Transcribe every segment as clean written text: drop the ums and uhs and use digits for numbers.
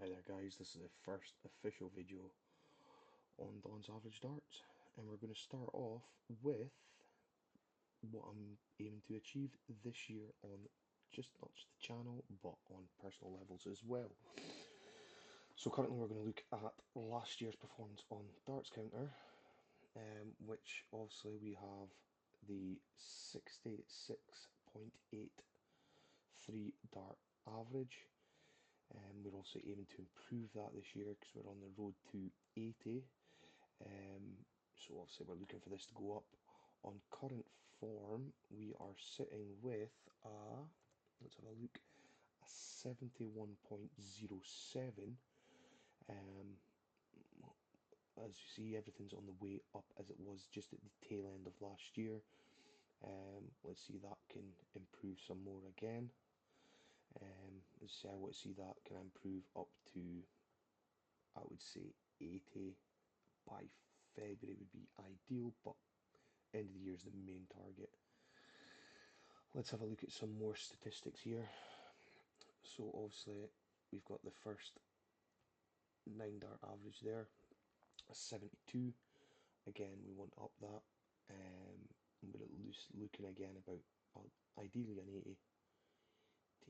Hi there guys, this is the first official video on Don's Average Darts, and we're going to start off with what I'm aiming to achieve this year on not just the channel but on personal levels as well. So currently we're going to look at last year's performance on Darts Counter, which obviously we have the 66.83 dart average. We're also aiming to improve that this year because we're on the road to 80. So obviously we're looking for this to go up. On current form, we are sitting with let's have a look, a 71.07. As you see, everything's on the way up as it was just at the tail end of last year. Let's see that can improve some more again. Let's say I want to see that can improve up to, I would say 80 by February would be ideal, but end of the year is the main target. Let's have a look at some more statistics here. So obviously we've got the first 9 dart average there, a 72. Again, we want up that. We're looking again about ideally an 80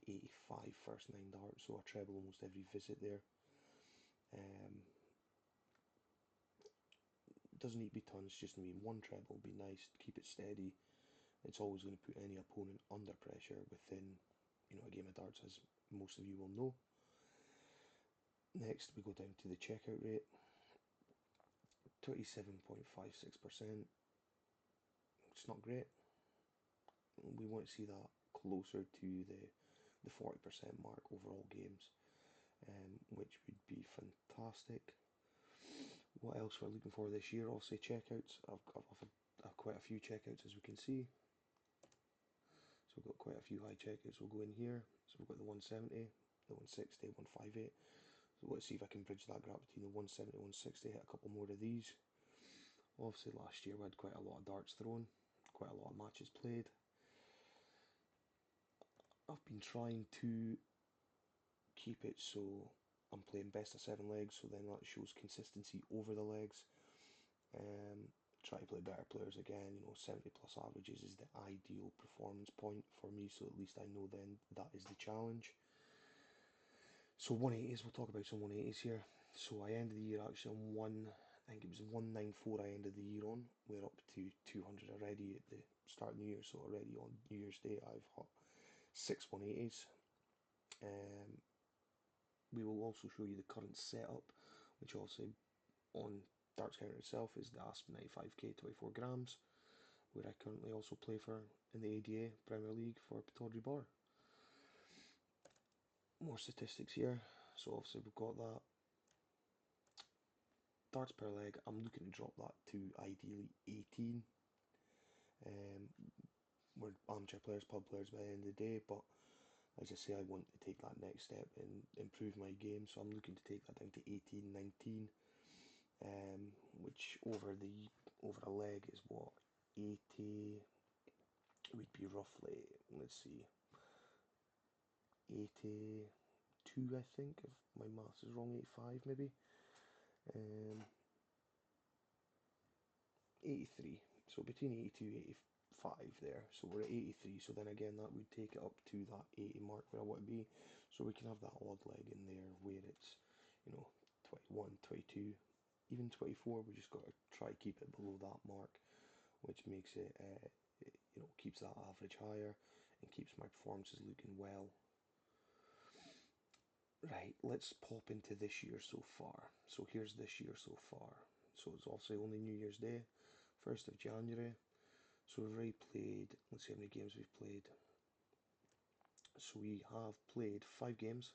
to 85 first 9 darts, so a treble almost every visit there. Doesn't need to be tons, just need one treble would be nice to keep it steady. It's always going to put any opponent under pressure within, a game of darts, as most of you will know. Next, we go down to the checkout rate, 27.56%. It's not great. We want to see that closer to the 40% mark over all games, which would be fantastic. What else we're looking for this year? Obviously checkouts. I've quite a few checkouts, as we can see. So we've got quite a few high checkouts. We'll go in here. So we've got the 170, the 160, 158. So let's see if I can bridge that gap between the 170 and 160, hit a couple more of these. Obviously last year we had quite a lot of darts thrown, quite a lot of matches played. I've been trying to keep it so I'm playing best of 7 legs, so then that shows consistency over the legs. Try to play better players again, 70 plus averages is the ideal performance point for me, so at least I know then that is the challenge. So 180s, we'll talk about some 180s here. So I ended the year actually on I think it was 194 I ended the year on. We're up to 200 already at the start of the year, so already on New Year's Day I've got 6 180s. We will also show you the current setup, which also on Darts Counter itself is the Aspen 95k 24 grams, where I currently also play for in the ADA Premier League for Pittodrie Bar. More statistics here. So obviously we've got that. Darts per leg, I'm looking to drop that to ideally 18. We're amateur players, pub players by the end of the day, but as I say, I want to take that next step and improve my game, so I'm looking to take that down to 18, 19, which over a leg is what, 80 would be roughly, let's see, 82 I think, if my maths is wrong, 85 maybe, 83, so between 82 and 85 there, so we're at 83, so then again that would take it up to that 80 mark where I want to be, so we can have that odd leg in there where it's, 21, 22, even 24, we just got to try to keep it below that mark, which makes it, keeps that average higher and keeps my performances looking well. Right, let's pop into this year so far. So here's this year so far. So it's obviously only New Year's Day, 1st of January. So we've already played, let's see how many games we've played. So we have played 5 games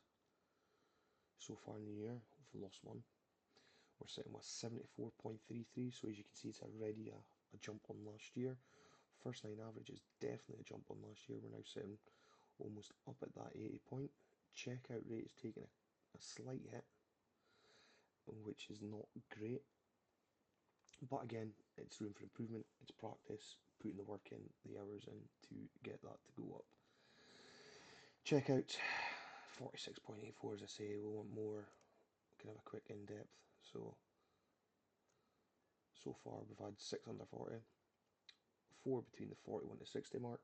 so far in the year. We've lost 1. We're sitting with 74.33, so as you can see it's already a jump on last year. First 9 average is definitely a jump on last year. We're now sitting almost up at that 80 point. Checkout rate is taking a slight hit, which is not great. But again, it's room for improvement. It's practice, putting the work in, the hours in to get that to go up. Checkout 46.84, as I say, we want more. kind of a quick in-depth. So far we've had 6 under 40, 4 between the 41 to 60 mark,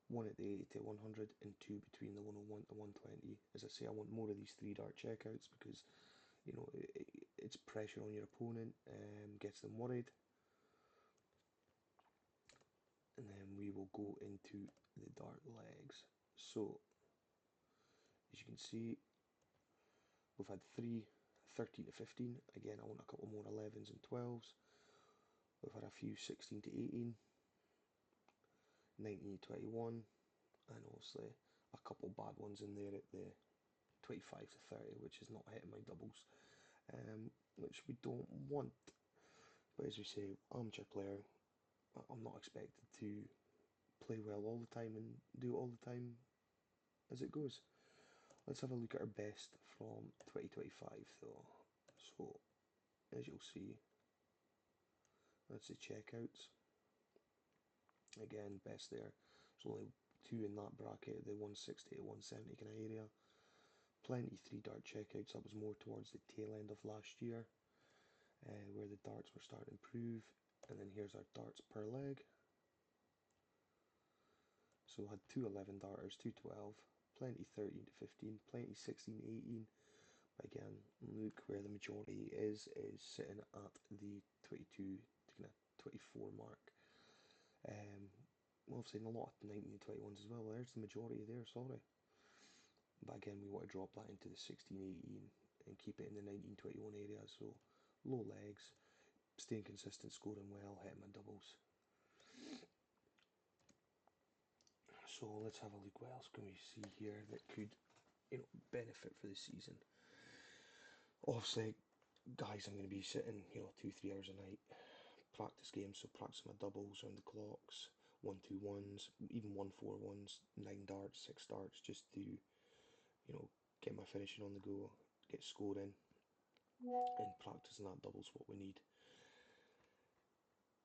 1 at the 80 to 100, and 2 between the 101 to 120. As I say, I want more of these 3-dart checkouts because it's pressure on your opponent and gets them worried. And then we will go into the dart legs. So as you can see, we've had 3 13 to 15. Again, I want a couple more 11s and 12s. We've had a few 16 to 18, 19 to 21, and obviously a couple bad ones in there at the 25 to 30, which is not hitting my doubles, which we don't want. But as we say, armchair player, I'm not expected to play well all the time and do it all the time as it goes. Let's have a look at our best from 2025 though. So as you'll see, that's the checkouts. Again, best there. There's only 2 in that bracket, the 160 to 170 kind of area. Plenty 3-dart checkouts. That was more towards the tail end of last year, where the darts were starting to improve. And then here's our darts per leg. So we had 2 11 darters, 2 12, plenty 13 to 15, plenty 16 to 18. But again, look where the majority is sitting at the 22 to kind of 24 mark. Well, I've seen a lot of 19 to 21s as well. There's the majority there, sorry. But again, we want to drop that into the 16 18 and keep it in the 19 21 area. So low legs, staying consistent, scoring well, hitting my doubles. So let's have a look. What else can we see here that could, benefit for the season? Obviously, guys, I'm going to be sitting, 2-3 hours a night, practice games, so practice my doubles around the clocks, 1-2-1s, even 1-4-1s, 9 darts, 6 darts, just to, get my finishing on the go, get scoring, and practicing that doubles what we need.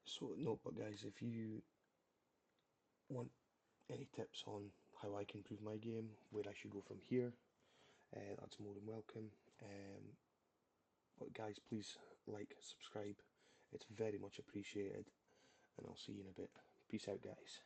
So, no, but guys, if you want any tips on how I can improve my game, where I should go from here, that's more than welcome. But guys, please like, subscribe, it's very much appreciated, and I'll see you in a bit. Peace out, guys.